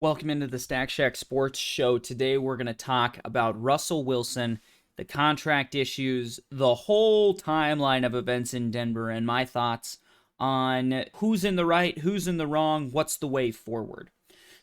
Welcome into the Stack Shack Sports Show. Today we're going to talk about Russell Wilson, the contract issues, the whole timeline of events in Denver, and my thoughts on who's in the right, who's in the wrong, what's the way forward.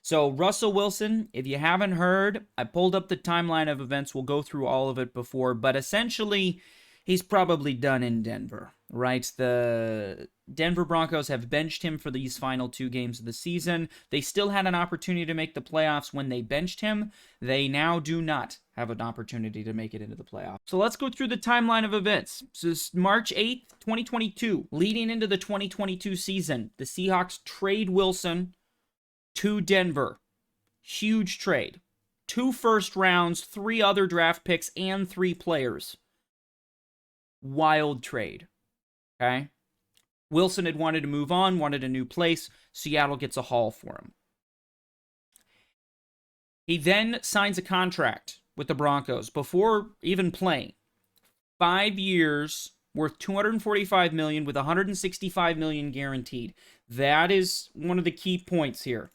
So Russell Wilson, if you haven't heard, I pulled up the timeline of events. We'll go through all of it before, but essentially he's probably done in Denver, right? The Denver Broncos have benched him for these final 2 games of the season. They still had an opportunity to make the playoffs when they benched him. They now do not have an opportunity to make it into the playoffs. So let's go through the timeline of events. So this is March 8th, 2022. Leading into the 2022 season, the Seahawks trade Wilson to Denver. Huge trade. 2 first rounds, 3 other draft picks, and 3 players. Wild trade. Okay? Wilson had wanted to move on, wanted a new place. Seattle gets a haul for him. He then signs a contract with the Broncos before even playing. 5 years, worth $245 million with $165 million guaranteed. That is one of the key points here.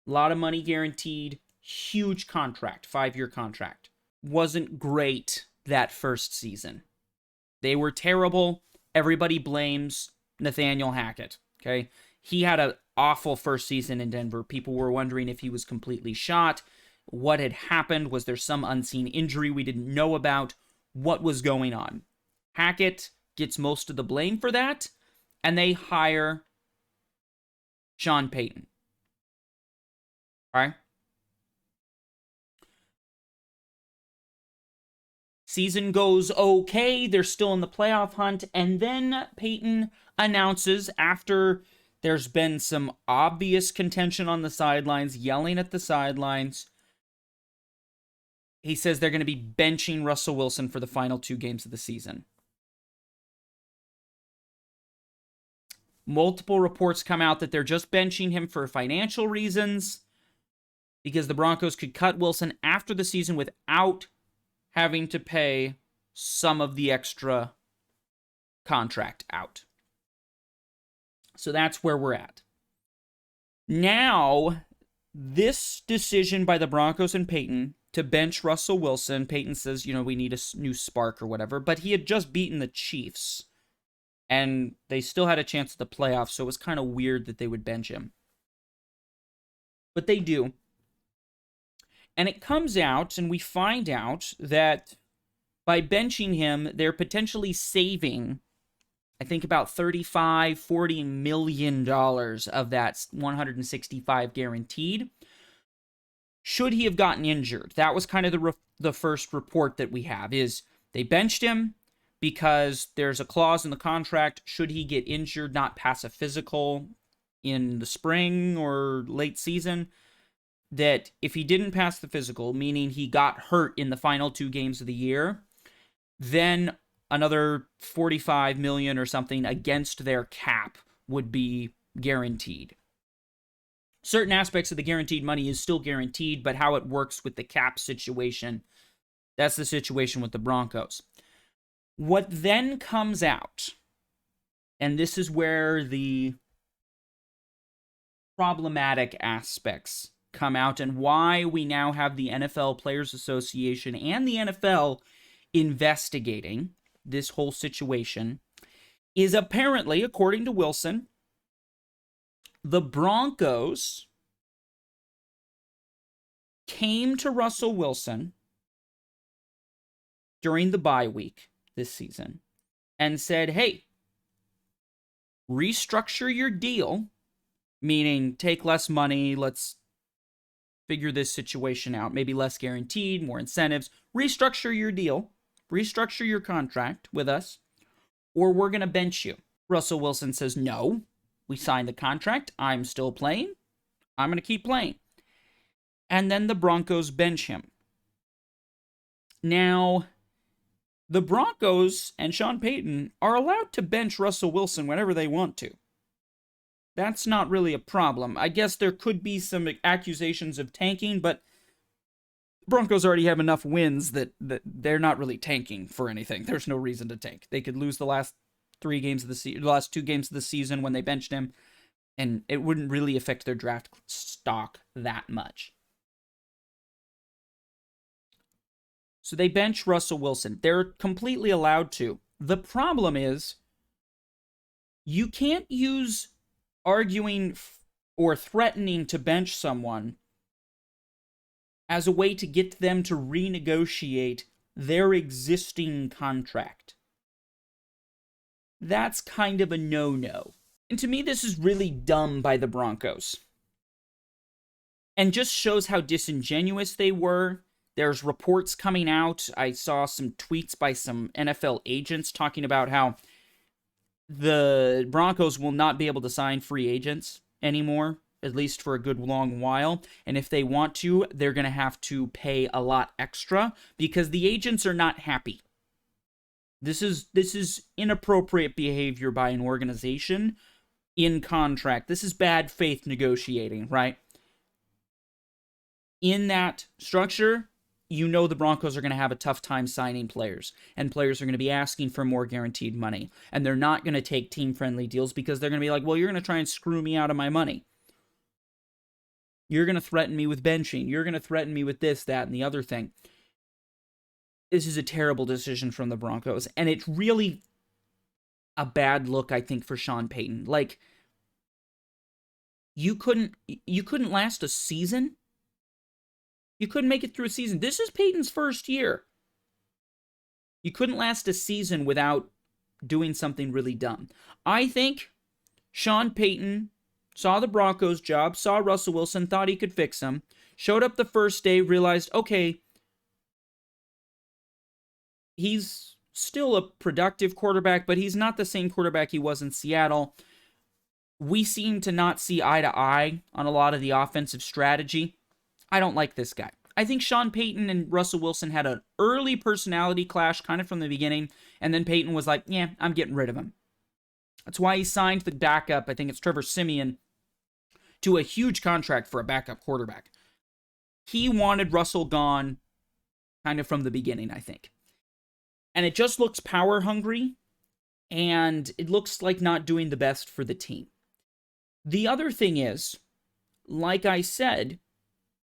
A lot of money guaranteed. Huge contract. 5-year contract. Wasn't great that first season. They were terrible. Everybody blames Nathaniel Hackett, okay? He had an awful first season in Denver. People were wondering if he was completely shot. What had happened? Was there some unseen injury we didn't know about? What was going on? Hackett gets most of the blame for that, and they hire Sean Payton. All right? Season goes okay. They're still in the playoff hunt. And then Payton announces, after there's been some obvious contention on the sidelines, yelling at the sidelines, he says they're going to be benching Russell Wilson for the final 2 games of the season. Multiple reports come out that they're just benching him for financial reasons because the Broncos could cut Wilson after the season without having to pay some of the extra contract out. So that's where we're at. Now, this decision by the Broncos and Payton to bench Russell Wilson, Payton says, we need a new spark or whatever, but he had just beaten the Chiefs, and they still had a chance at the playoffs, so it was kind of weird that they would bench him. But they do. And it comes out, and we find out that by benching him, they're potentially saving, I think, about $35-40 million of that 165 guaranteed. Should he have gotten injured? That was kind of the first report that we have, is they benched him because there's a clause in the contract, should he get injured, not pass a physical in the spring or late season, that if he didn't pass the physical, meaning he got hurt in the final 2 games of the year, then another $45 million or something against their cap would be guaranteed. Certain aspects of the guaranteed money is still guaranteed, but how it works with the cap situation, that's the situation with the Broncos. What then comes out, and this is where the problematic aspects come out and why we now have the NFL Players Association and the NFL investigating this whole situation, is apparently, according to Wilson, the Broncos came to Russell Wilson during the bye week this season and said, hey, restructure your deal, meaning take less money, let's figure this situation out, maybe less guaranteed, more incentives, restructure your deal, restructure your contract with us, or we're going to bench you. Russell Wilson says, no, we signed the contract, I'm still playing, I'm going to keep playing. And then the Broncos bench him. Now, the Broncos and Sean Payton are allowed to bench Russell Wilson whenever they want to. That's not really a problem. I guess there could be some accusations of tanking, but Broncos already have enough wins that they're not really tanking for anything. There's no reason to tank. They could lose the last 3 games of the last 2 games of the season when they benched him. And it wouldn't really affect their draft stock that much. So they bench Russell Wilson. They're completely allowed to. The problem is you can't use arguing or threatening to bench someone as a way to get them to renegotiate their existing contract. That's kind of a no-no. And to me, this is really dumb by the Broncos. And just shows how disingenuous they were. There's reports coming out. I saw some tweets by some NFL agents talking about how the Broncos will not be able to sign free agents anymore, at least for a good long while. And if they want to, they're going to have to pay a lot extra because the agents are not happy. This is inappropriate behavior by an organization in contract. This is bad faith negotiating, right? In that structure, you know the Broncos are going to have a tough time signing players, and players are going to be asking for more guaranteed money, and they're not going to take team-friendly deals because they're going to be like, well, you're going to try and screw me out of my money. You're going to threaten me with benching. You're going to threaten me with this, that, and the other thing. This is a terrible decision from the Broncos, and it's really a bad look, I think, for Sean Payton. Like, you couldn't last a season? You couldn't make it through a season. This is Payton's first year. You couldn't last a season without doing something really dumb. I think Sean Payton saw the Broncos job, saw Russell Wilson, thought he could fix him, showed up the first day, realized, okay, he's still a productive quarterback, but he's not the same quarterback he was in Seattle. We seem to not see eye to eye on a lot of the offensive strategy. I don't like this guy. I think Sean Payton and Russell Wilson had an early personality clash kind of from the beginning, and then Payton was like, yeah, I'm getting rid of him. That's why he signed the backup, I think it's Trevor Siemian, to a huge contract for a backup quarterback. He wanted Russell gone kind of from the beginning, I think. And it just looks power hungry, and it looks like not doing the best for the team. The other thing is, like I said,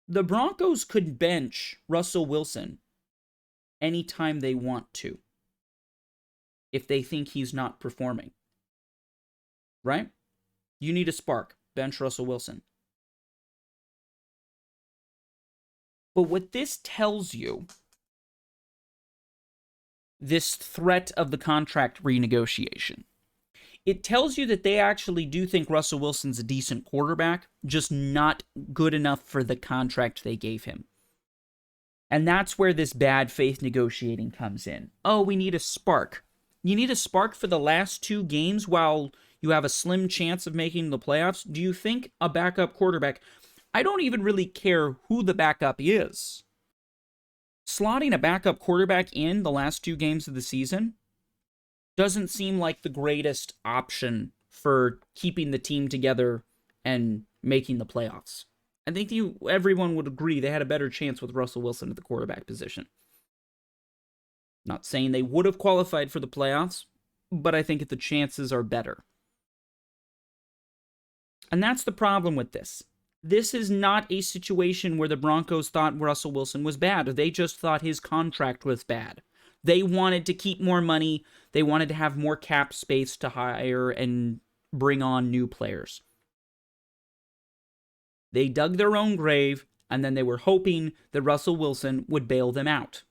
the Broncos could bench Russell Wilson anytime they want to, if they think he's not performing. Right? You need a spark. Bench Russell Wilson. But what this tells you, this threat of the contract renegotiation, it tells you that they actually do think Russell Wilson's a decent quarterback, just not good enough for the contract they gave him. And that's where this bad faith negotiating comes in. Oh, we need a spark. You need a spark for the last 2 games while you have a slim chance of making the playoffs? Do you think a backup quarterback... I don't even really care who the backup is. Slotting a backup quarterback in the last 2 games of the season doesn't seem like the greatest option for keeping the team together and making the playoffs. I think everyone would agree they had a better chance with Russell Wilson at the quarterback position. Not saying they would have qualified for the playoffs, but I think the chances are better. And that's the problem with this. This is not a situation where the Broncos thought Russell Wilson was bad. They just thought his contract was bad. They wanted to keep more money. They wanted to have more cap space to hire and bring on new players. They dug their own grave, and then they were hoping that Russell Wilson would bail them out.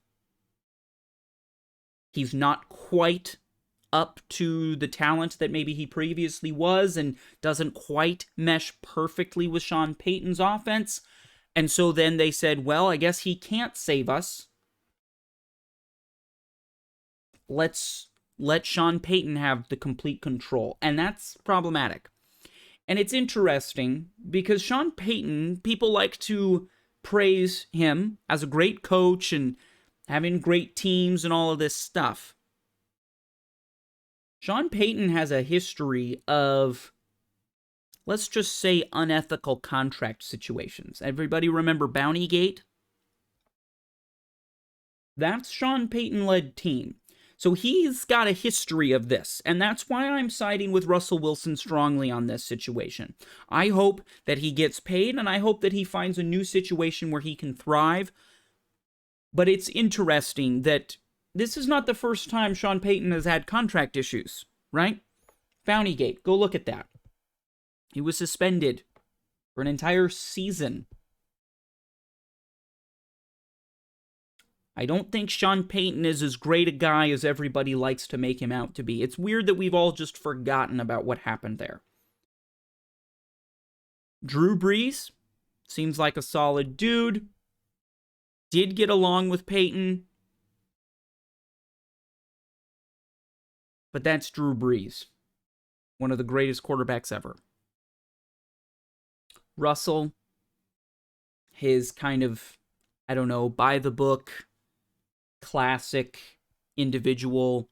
He's not quite up to the talent that maybe he previously was and doesn't quite mesh perfectly with Sean Payton's offense. And so then they said, well, I guess he can't save us. Let's let Sean Payton have the complete control. And that's problematic. And it's interesting because Sean Payton, people like to praise him as a great coach and having great teams and all of this stuff. Sean Payton has a history of, let's just say, unethical contract situations. Everybody remember Bountygate? That's Sean Payton-led team. So he's got a history of this, and that's why I'm siding with Russell Wilson strongly on this situation. I hope that he gets paid, and I hope that he finds a new situation where he can thrive. But it's interesting that this is not the first time Sean Payton has had contract issues, right? Bountygate, go look at that. He was suspended for an entire season. I don't think Sean Payton is as great a guy as everybody likes to make him out to be. It's weird that we've all just forgotten about what happened there. Drew Brees seems like a solid dude. Did get along with Payton. But that's Drew Brees. One of the greatest quarterbacks ever. Russell, his kind of, I don't know, by the book, classic individual,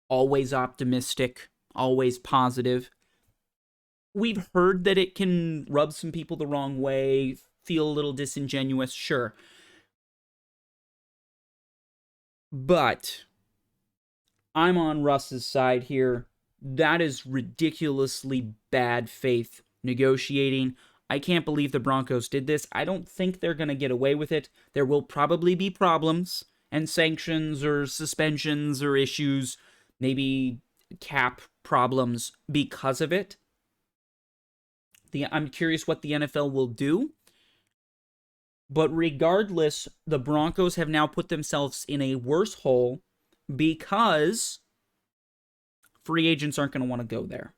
always optimistic, always positive. We've heard that it can rub some people the wrong way, feel a little disingenuous, sure. But I'm on Russ's side here. That is ridiculously bad faith negotiating. I can't believe the Broncos did this. I don't think they're going to get away with it. There will probably be problems and sanctions or suspensions or issues, maybe cap problems because of it. I'm curious what the NFL will do. But regardless, the Broncos have now put themselves in a worse hole because free agents aren't going to want to go there.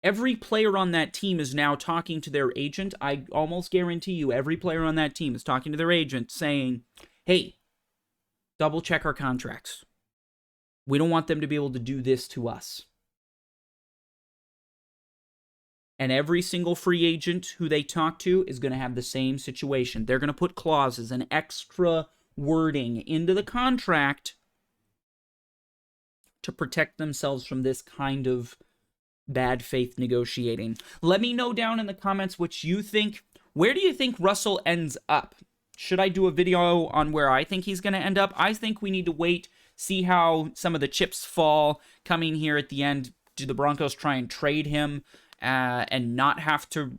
Every player on that team is now talking to their agent. I almost guarantee you every player on that team is talking to their agent saying, hey, double check our contracts. We don't want them to be able to do this to us. And every single free agent who they talk to is going to have the same situation. They're going to put clauses and extra wording into the contract to protect themselves from this kind of bad faith negotiating. Let me know down in the comments what you think. Where do you think Russell ends up? Should I do a video on where I think he's going to end up? I think we need to wait, see how some of the chips fall coming here at the end. Do the Broncos try and trade him and not have to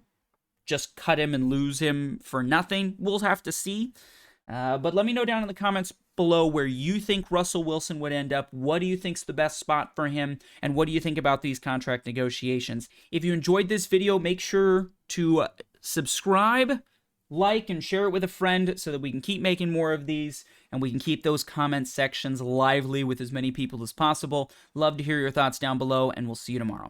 just cut him and lose him for nothing? We'll have to see. But let me know down in the comments below where you think Russell Wilson would end up. What do you think's the best spot for him? And what do you think about these contract negotiations? If you enjoyed this video, make sure to subscribe, like, and share it with a friend so that we can keep making more of these and we can keep those comment sections lively with as many people as possible. Love to hear your thoughts down below, and we'll see you tomorrow.